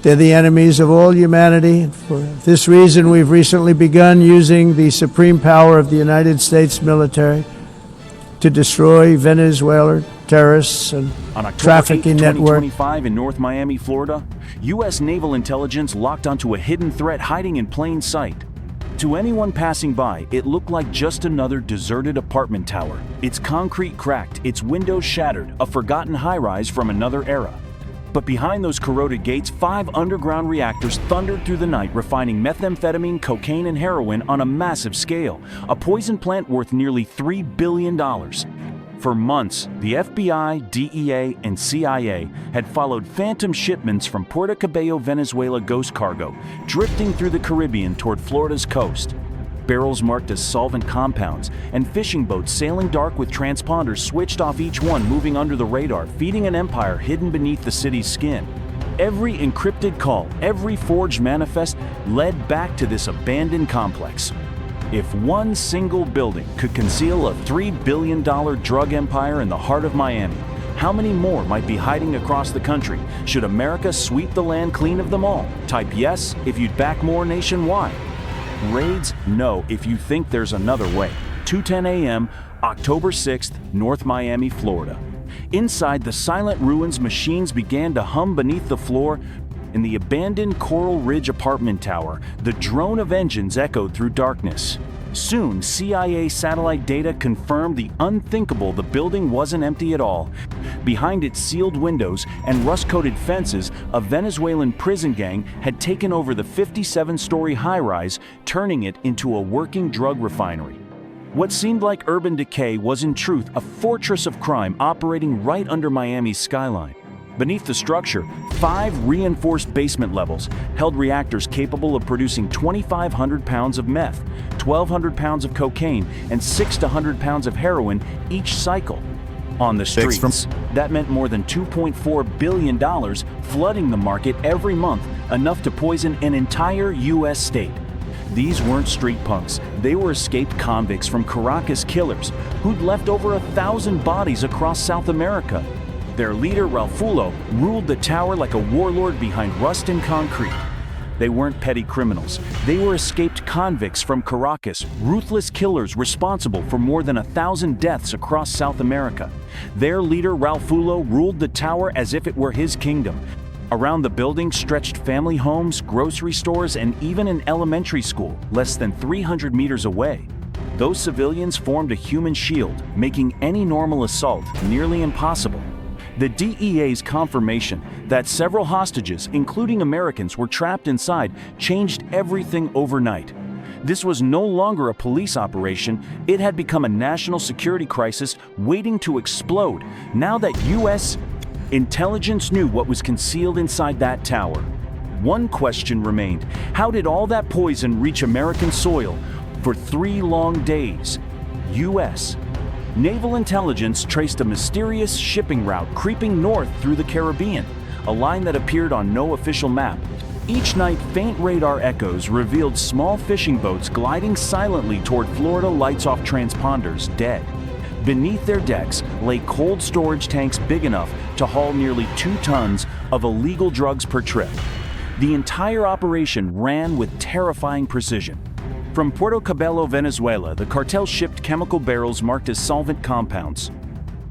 They're the enemies of all humanity. For this reason, we've recently begun using the supreme power of the United States military to destroy Venezuelan terrorists and On October 8, trafficking network. 2025 in North Miami, Florida, U.S. naval intelligence locked onto a hidden threat hiding in plain sight. To anyone passing by, it looked like just another deserted apartment tower. Its concrete cracked, its windows shattered, a forgotten high-rise from another era. But behind those corroded gates, 5 underground reactors thundered through the night, refining methamphetamine, cocaine, and heroin on a massive scale, a poison plant worth nearly $3 billion. For months, the FBI, DEA, and CIA had followed phantom shipments from Puerto Cabello, Venezuela ghost cargo, drifting through the Caribbean toward Florida's coast. Barrels marked as solvent compounds, and fishing boats sailing dark with transponders switched off, each one moving under the radar, feeding an empire hidden beneath the city's skin. Every encrypted call, every forged manifest led back to this abandoned complex. If one single building could conceal a $3 billion drug empire in the heart of Miami, how many more might be hiding across the country? Should America sweep the land clean of them all? Type yes if you'd back more nationwide. Raids? No, if you think there's another way. 2:10 a.m., October 6th, North Miami, Florida. Inside the silent ruins, machines began to hum beneath the floor. In the abandoned Coral Ridge apartment tower, the drone of engines echoed through darkness. Soon, CIA satellite data confirmed the unthinkable: the building wasn't empty at all. Behind its sealed windows and rust-coated fences, a Venezuelan prison gang had taken over the 57-story high-rise, turning it into a working drug refinery. What seemed like urban decay was in truth a fortress of crime operating right under Miami's skyline. Beneath the structure, 5 reinforced basement levels held reactors capable of producing 2,500 pounds of meth, 1,200 pounds of cocaine, and 600 to 100 pounds of heroin each cycle. On the streets, that meant more than $2.4 billion flooding the market every month, enough to poison an entire U.S. state. These weren't street punks. They were escaped convicts from Caracas killers who'd left over 1,000 bodies across South America. Their leader, Ralfulo, ruled the tower like a warlord behind rust and concrete. They weren't petty criminals. They were escaped convicts from Caracas, ruthless killers responsible for more than 1,000 deaths across South America. Their leader, Ralfulo, ruled the tower as if it were his kingdom. Around the building stretched family homes, grocery stores, and even an elementary school less than 300 meters away. Those civilians formed a human shield, making any normal assault nearly impossible. The DEA's confirmation that several hostages, including Americans, were trapped inside changed everything overnight. This was no longer a police operation. It had become a national security crisis waiting to explode, now that U.S. intelligence knew what was concealed inside that tower. One question remained: how did all that poison reach American soil for 3 long days? U.S. naval intelligence traced a mysterious shipping route creeping north through the Caribbean, a line that appeared on no official map. Each night, faint radar echoes revealed small fishing boats gliding silently toward Florida lights-off transponders, dead. Beneath their decks lay cold storage tanks big enough to haul nearly 2 tons of illegal drugs per trip. The entire operation ran with terrifying precision. From Puerto Cabello, Venezuela, the cartel shipped chemical barrels marked as solvent compounds.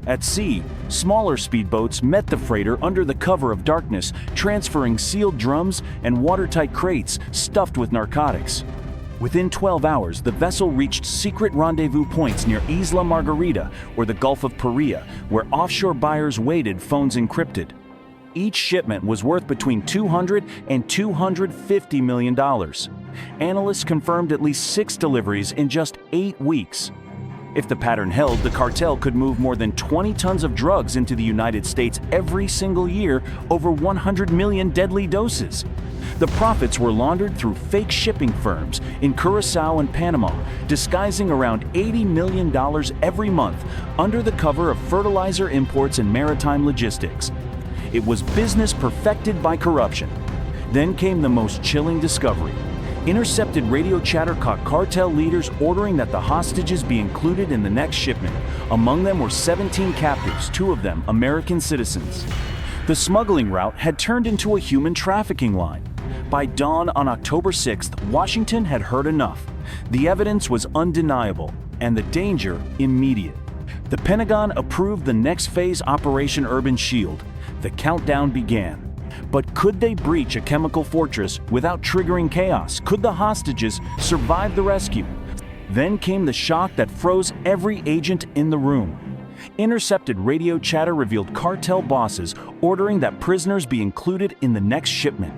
At sea, smaller speedboats met the freighter under the cover of darkness, transferring sealed drums and watertight crates stuffed with narcotics. Within 12 hours, the vessel reached secret rendezvous points near Isla Margarita or the Gulf of Paria, where offshore buyers waited, phones encrypted. Each shipment was worth between $200 and $250 million. Analysts confirmed at least 6 deliveries in just 8 weeks. If the pattern held, the cartel could move more than 20 tons of drugs into the United States every single year, over 100 million deadly doses. The profits were laundered through fake shipping firms in Curacao and Panama, disguising around $80 million every month under the cover of fertilizer imports and maritime logistics. It was business perfected by corruption. Then came the most chilling discovery. Intercepted radio chatter caught cartel leaders ordering that the hostages be included in the next shipment. Among them were 17 captives, 2 of them American citizens. The smuggling route had turned into a human trafficking line. By dawn on October 6th, Washington had heard enough. The evidence was undeniable, and the danger immediate. The Pentagon approved the next phase, Operation Urban Shield. The countdown began. But could they breach a chemical fortress without triggering chaos? Could the hostages survive the rescue? Then came the shock that froze every agent in the room. Intercepted radio chatter revealed cartel bosses ordering that prisoners be included in the next shipment.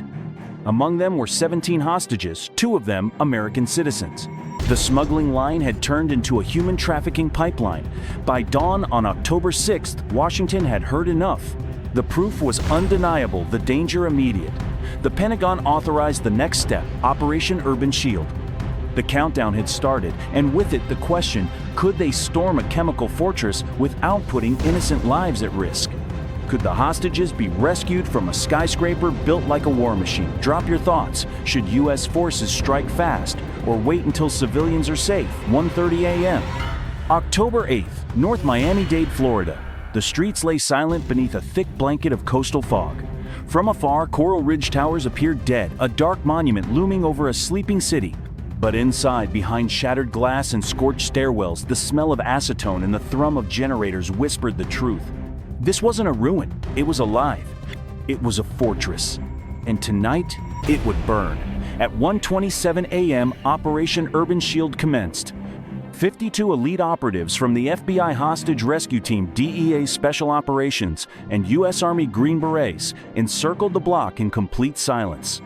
Among them were 17 hostages, 2 of them American citizens. The smuggling line had turned into a human trafficking pipeline. By dawn on October 6th, Washington had heard enough. The proof was undeniable, the danger immediate. The Pentagon authorized the next step, Operation Urban Shield. The countdown had started, and with it the question, could they storm a chemical fortress without putting innocent lives at risk? Could the hostages be rescued from a skyscraper built like a war machine? Drop your thoughts. Should U.S. forces strike fast or wait until civilians are safe? 1:30 a.m. October 8th, North Miami-Dade, Florida. The streets lay silent beneath a thick blanket of coastal fog. From afar, Coral Ridge Towers appeared dead, a dark monument looming over a sleeping city. But inside, behind shattered glass and scorched stairwells, the smell of acetone and the thrum of generators whispered the truth. This wasn't a ruin, it was alive. It was a fortress. And tonight, it would burn. At 1:27 a.m., Operation Urban Shield commenced. 52 elite operatives from the FBI Hostage Rescue Team, DEA Special Operations, and U.S. Army Green Berets encircled the block in complete silence.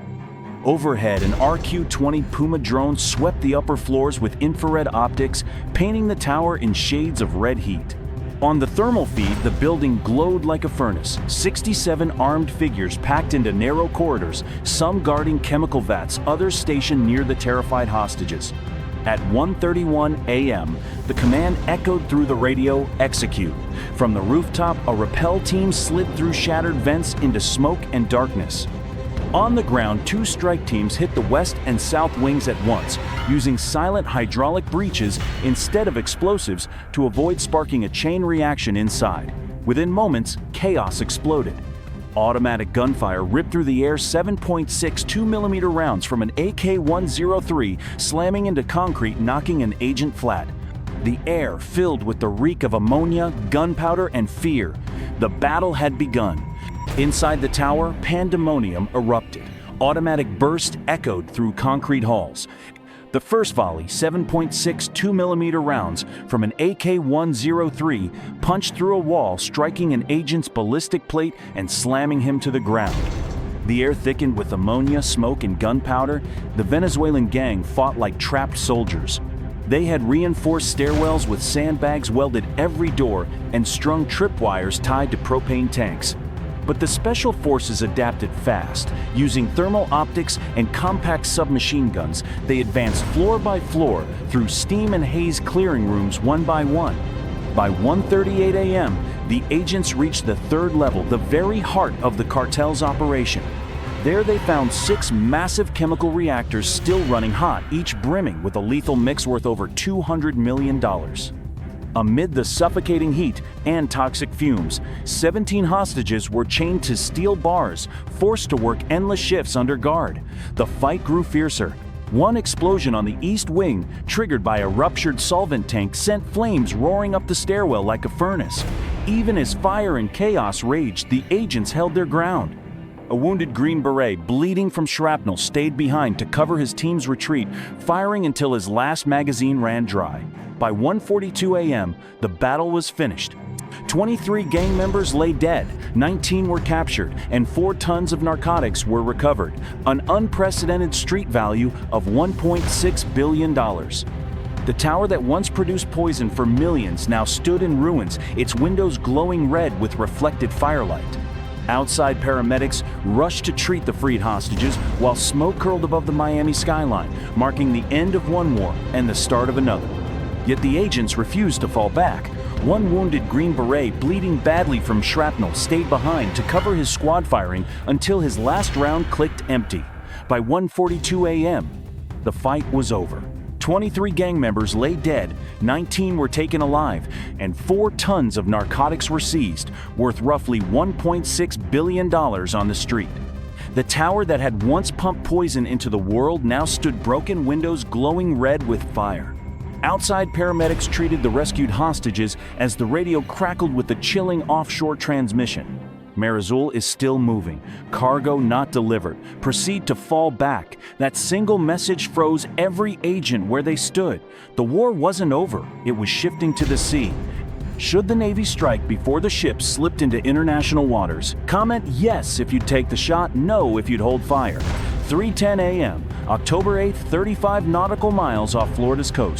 Overhead, an RQ-20 Puma drone swept the upper floors with infrared optics, painting the tower in shades of red heat. On the thermal feed, the building glowed like a furnace. 67 armed figures packed into narrow corridors, some guarding chemical vats, others stationed near the terrified hostages. At 1:31 a.m., the command echoed through the radio, "Execute." From the rooftop, a rappel team slid through shattered vents into smoke and darkness. On the ground, 2 strike teams hit the west and south wings at once, using silent hydraulic breaches instead of explosives to avoid sparking a chain reaction inside. Within moments, chaos exploded. Automatic gunfire ripped through the air, 7.6 2mm rounds from an AK-103 slamming into concrete, knocking an agent flat. The air filled with the reek of ammonia, gunpowder, and fear. The battle had begun. Inside the tower, pandemonium erupted. Automatic bursts echoed through concrete halls. The first volley, 7.6 2mm rounds from an AK-103, punched through a wall, striking an agent's ballistic plate and slamming him to the ground. The air thickened with ammonia, smoke, and gunpowder. The Venezuelan gang fought like trapped soldiers. They had reinforced stairwells with sandbags welded every door and strung tripwires tied to propane tanks. But the special forces adapted fast. Using thermal optics and compact submachine guns, they advanced floor by floor through steam and haze clearing rooms one by one. By 1:38 a.m., the agents reached the 3rd level, the very heart of the cartel's operation. There they found 6 massive chemical reactors still running hot, each brimming with a lethal mix worth over $200 million. Amid the suffocating heat and toxic fumes, 17 hostages were chained to steel bars, forced to work endless shifts under guard. The fight grew fiercer. One explosion on the east wing, triggered by a ruptured solvent tank, sent flames roaring up the stairwell like a furnace. Even as fire and chaos raged, the agents held their ground. A wounded Green Beret, bleeding from shrapnel, stayed behind to cover his team's retreat, firing until his last magazine ran dry. By 1:42 a.m., the battle was finished. 23 gang members lay dead, 19 were captured, and 4 tons of narcotics were recovered, an unprecedented street value of $1.6 billion. The tower that once produced poison for millions now stood in ruins, its windows glowing red with reflected firelight. Outside, paramedics rushed to treat the freed hostages while smoke curled above the Miami skyline, marking the end of one war and the start of another. Yet the agents refused to fall back. One wounded Green Beret, bleeding badly from shrapnel, stayed behind to cover his squad firing until his last round clicked empty. By 1:42 a.m., the fight was over. 23 gang members lay dead, 19 were taken alive, and 4 tons of narcotics were seized, worth roughly $1.6 billion on the street. The tower that had once pumped poison into the world now stood broken windows glowing red with fire. Outside paramedics treated the rescued hostages as the radio crackled with the chilling offshore transmission. Marizul is still moving. Cargo not delivered. Proceed to fall back. That single message froze every agent where they stood. The war wasn't over. It was shifting to the sea. Should the Navy strike before the ship slipped into international waters? Comment yes if you'd take the shot, no if you'd hold fire. 3:10 a.m., October 8th, 35 nautical miles off Florida's coast.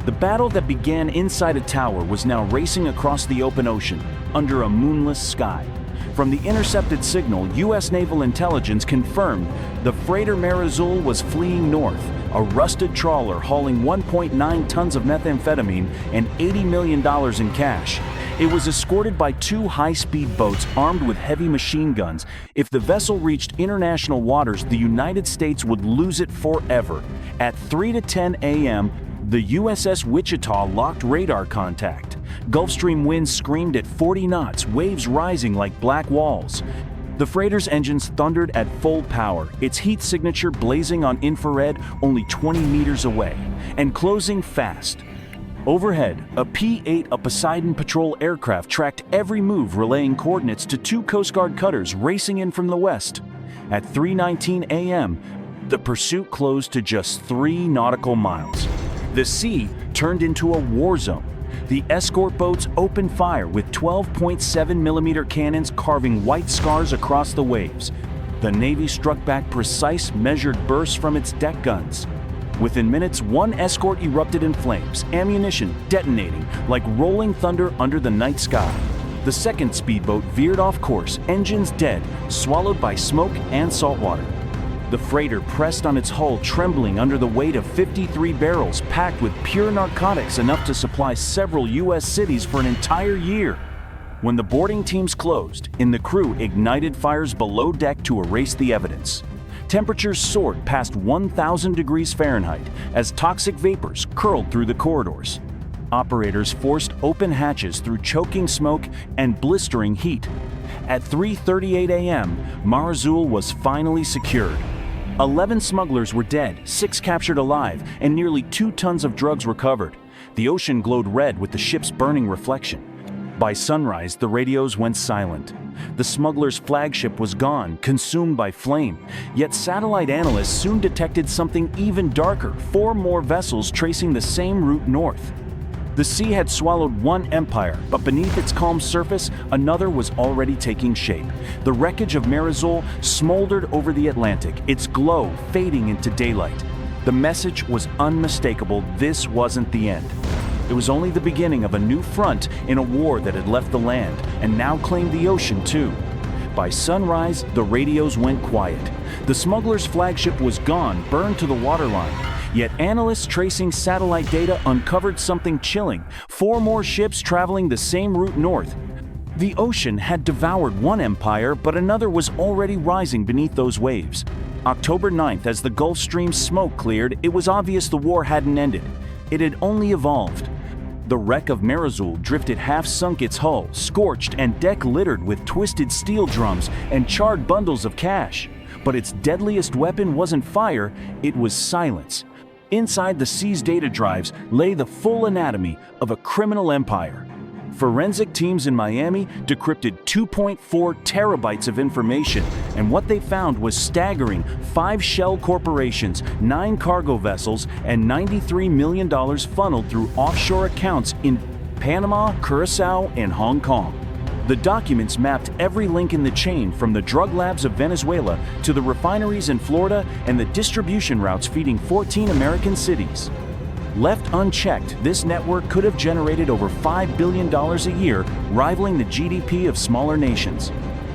The battle that began inside a tower was now racing across the open ocean, under a moonless sky. From the intercepted signal, U.S. Naval Intelligence confirmed the freighter Marizul was fleeing north, a rusted trawler hauling 1.9 tons of methamphetamine and $80 million in cash. It was escorted by 2 high-speed boats armed with heavy machine guns. If the vessel reached international waters, the United States would lose it forever. At 3:10 a.m., the USS Wichita locked radar contact. Gulfstream winds screamed at 40 knots, waves rising like black walls. The freighter's engines thundered at full power, its heat signature blazing on infrared only 20 meters away, and closing fast. Overhead, a P-8, a Poseidon patrol aircraft, tracked every move, relaying coordinates to 2 Coast Guard cutters racing in from the west. At 3:19 a.m., the pursuit closed to just 3 nautical miles. The sea turned into a war zone. The escort boats opened fire with 12.7mm cannons carving white scars across the waves. The Navy struck back precise, measured bursts from its deck guns. Within minutes, 1 escort erupted in flames, ammunition detonating like rolling thunder under the night sky. The second speedboat veered off course, engines dead, swallowed by smoke and saltwater. The freighter pressed on its hull, trembling under the weight of 53 barrels packed with pure narcotics enough to supply several U.S. cities for an entire year. When the boarding teams closed, the crew ignited fires below deck to erase the evidence. Temperatures soared past 1,000 degrees Fahrenheit as toxic vapors curled through the corridors. Operators forced open hatches through choking smoke and blistering heat. At 3:38 a.m., Marizul was finally secured. 11 smugglers were dead, 6 captured alive, and nearly 2 tons of drugs recovered. The ocean glowed red with the ship's burning reflection. By sunrise, the radios went silent. The smugglers' flagship was gone, consumed by flame. Yet satellite analysts soon detected something even darker, 4 more vessels tracing the same route north. The sea had swallowed one empire, but beneath its calm surface, another was already taking shape. The wreckage of Marizul smoldered over the Atlantic, its glow fading into daylight. The message was unmistakable: this wasn't the end. It was only the beginning of a new front in a war that had left the land and now claimed the ocean too. By sunrise, the radios went quiet. The smugglers' flagship was gone, burned to the waterline. Yet analysts tracing satellite data uncovered something chilling: 4 more ships traveling the same route north. The ocean had devoured one empire, but another was already rising beneath those waves. October 9th, as the Gulf Stream smoke cleared, it was obvious the war hadn't ended. It had only evolved. The wreck of Marizul drifted half-sunk its hull, scorched and deck littered with twisted steel drums and charred bundles of cash. But its deadliest weapon wasn't fire, it was silence. Inside the sea's data drives lay the full anatomy of a criminal empire. Forensic teams in Miami decrypted 2.4 terabytes of information, and what they found was staggering: 5 shell corporations, 9 cargo vessels, and $93 million funneled through offshore accounts in Panama, Curacao, and Hong Kong. The documents mapped every link in the chain, from the drug labs of Venezuela to the refineries in Florida and the distribution routes feeding 14 American cities. Left unchecked, this network could have generated over $5 billion a year, rivaling the GDP of smaller nations.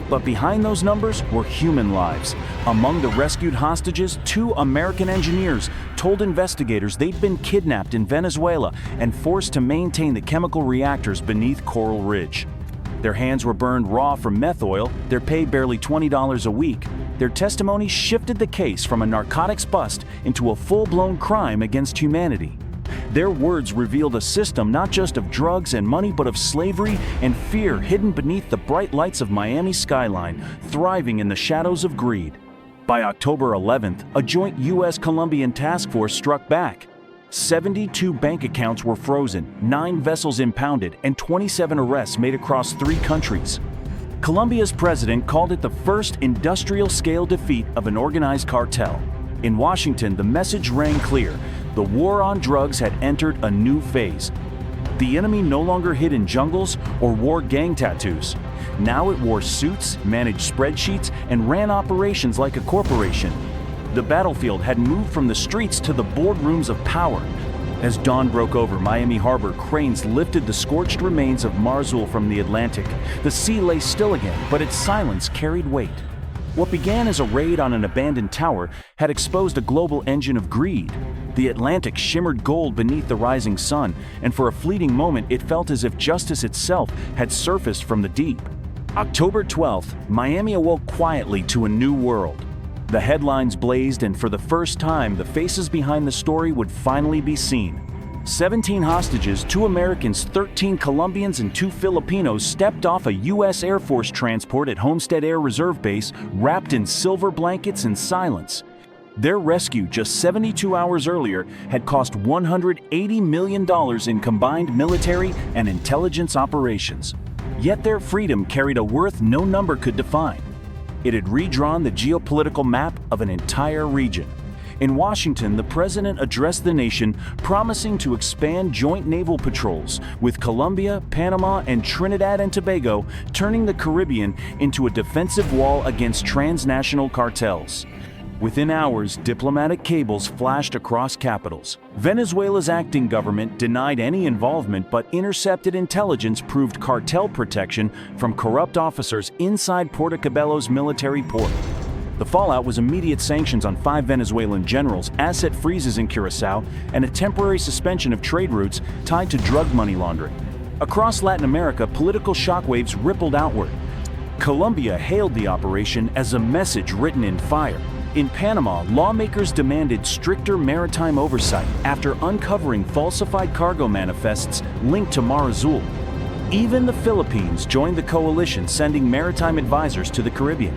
But behind those numbers were human lives. Among the rescued hostages, 2 American engineers told investigators they'd been kidnapped in Venezuela and forced to maintain the chemical reactors beneath Coral Ridge. Their hands were burned raw from meth oil, their pay barely $20 a week. Their testimony shifted the case from a narcotics bust into a full-blown crime against humanity. Their words revealed a system not just of drugs and money, but of slavery and fear hidden beneath the bright lights of Miami's skyline, thriving in the shadows of greed. By October 11th, a joint U.S.-Colombian task force struck back. 72 bank accounts were frozen, 9 vessels impounded, and 27 arrests made across 3 countries. Colombia's president called it the first industrial-scale defeat of an organized cartel. In Washington, the message rang clear: the war on drugs had entered a new phase. The enemy no longer hid in jungles or wore gang tattoos. Now it wore suits, managed spreadsheets, and ran operations like a corporation. The battlefield had moved from the streets to the boardrooms of power. As dawn broke over Miami Harbor, cranes lifted the scorched remains of Marzul from the Atlantic. The sea lay still again, but its silence carried weight. What began as a raid on an abandoned tower had exposed a global engine of greed. The Atlantic shimmered gold beneath the rising sun, and for a fleeting moment it felt as if justice itself had surfaced from the deep. October 12th, Miami awoke quietly to a new world. The headlines blazed, and for the first time, the faces behind the story would finally be seen. 17 hostages, 2 Americans, 13 Colombians, and 2 Filipinos stepped off a U.S. Air Force transport at Homestead Air Reserve Base, wrapped in silver blankets and silence. Their rescue just 72 hours earlier had cost $180 million in combined military and intelligence operations. Yet their freedom carried a worth no number could define. It had redrawn the geopolitical map of an entire region. In Washington, the president addressed the nation, promising to expand joint naval patrols, with Colombia, Panama, and Trinidad and Tobago turning the Caribbean into a defensive wall against transnational cartels. Within hours, diplomatic cables flashed across capitals. Venezuela's acting government denied any involvement, but intercepted intelligence proved cartel protection from corrupt officers inside Portocabello's military port. The fallout was immediate sanctions on 5 Venezuelan generals, asset freezes in Curacao, and a temporary suspension of trade routes tied to drug money laundering. Across Latin America, political shockwaves rippled outward. Colombia hailed the operation as a message written in fire. In Panama, lawmakers demanded stricter maritime oversight after uncovering falsified cargo manifests linked to Mar Azul. Even the Philippines joined the coalition, sending maritime advisors to the Caribbean.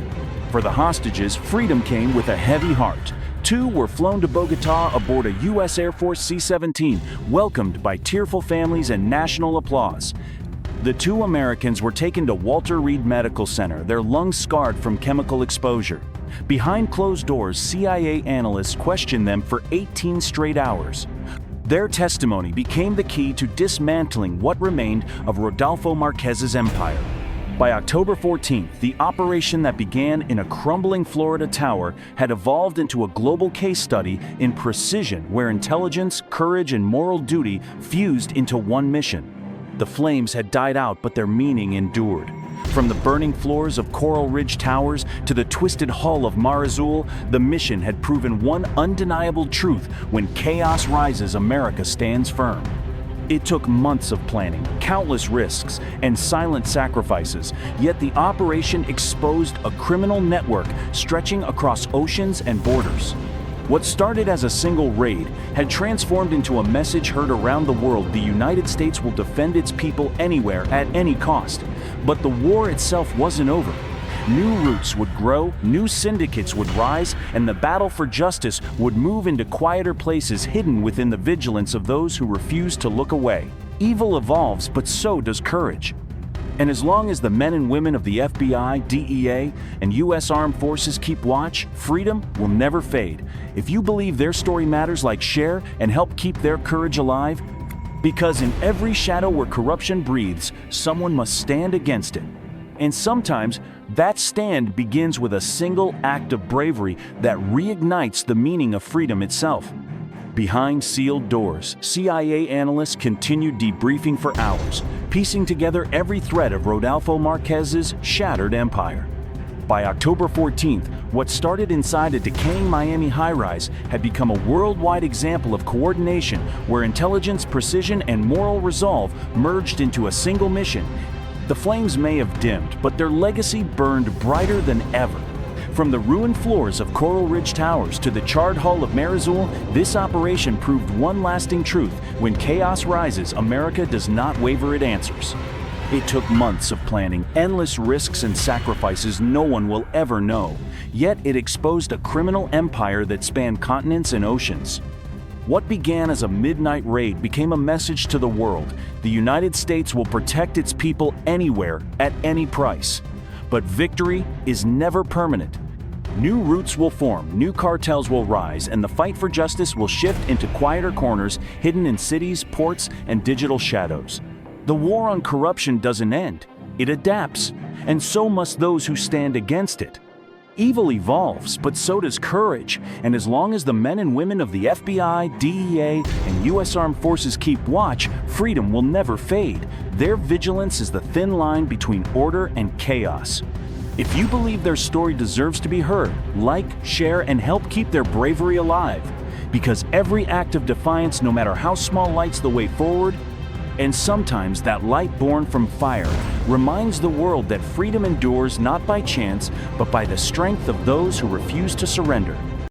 For the hostages, freedom came with a heavy heart. 2 were flown to Bogotá aboard a U.S. Air Force C-17, welcomed by tearful families and national applause. The 2 Americans were taken to Walter Reed Medical Center, their lungs scarred from chemical exposure. Behind closed doors, CIA analysts questioned them for 18 straight hours. Their testimony became the key to dismantling what remained of Rodolfo Marquez's empire. By October 14th, the operation that began in a crumbling Florida tower had evolved into a global case study in precision, where intelligence, courage, and moral duty fused into one mission. The flames had died out, but their meaning endured. From the burning floors of Coral Ridge Towers to the twisted hull of Mar Azul, the mission had proven one undeniable truth: when chaos rises, America stands firm. It took months of planning, countless risks, and silent sacrifices, yet the operation exposed a criminal network stretching across oceans and borders. What started as a single raid had transformed into a message heard around the world: the United States will defend its people anywhere, at any cost. But the war itself wasn't over. New routes would grow, new syndicates would rise, and the battle for justice would move into quieter places hidden within the vigilance of those who refuse to look away. Evil evolves, but so does courage. And as long as the men and women of the FBI, DEA, and U.S. Armed Forces keep watch, freedom will never fade. If you believe their story matters, share and help keep their courage alive. Because in every shadow where corruption breathes, someone must stand against it. And sometimes that stand begins with a single act of bravery that reignites the meaning of freedom itself. Behind sealed doors, CIA analysts continued debriefing for hours, piecing together every thread of Rodolfo Marquez's shattered empire. By October 14th, what started inside a decaying Miami high-rise had become a worldwide example of coordination, where intelligence, precision, and moral resolve merged into a single mission. The flames may have dimmed, but their legacy burned brighter than ever. From the ruined floors of Coral Ridge Towers to the charred hull of Marizul, this operation proved one lasting truth: when chaos rises, America does not waver at answers. It took months of planning, endless risks and sacrifices no one will ever know. Yet it exposed a criminal empire that spanned continents and oceans. What began as a midnight raid became a message to the world: the United States will protect its people anywhere, at any price. But victory is never permanent. New roots will form, new cartels will rise, and the fight for justice will shift into quieter corners hidden in cities, ports, and digital shadows. The war on corruption doesn't end. It adapts, and so must those who stand against it. Evil evolves, but so does courage, and as long as the men and women of the FBI, DEA, and U.S. Armed Forces keep watch, freedom will never fade. Their vigilance is the thin line between order and chaos. If you believe their story deserves to be heard, like, share, and help keep their bravery alive. Because every act of defiance, no matter how small, lights the way forward. And sometimes that light born from fire reminds the world that freedom endures not by chance, but by the strength of those who refuse to surrender.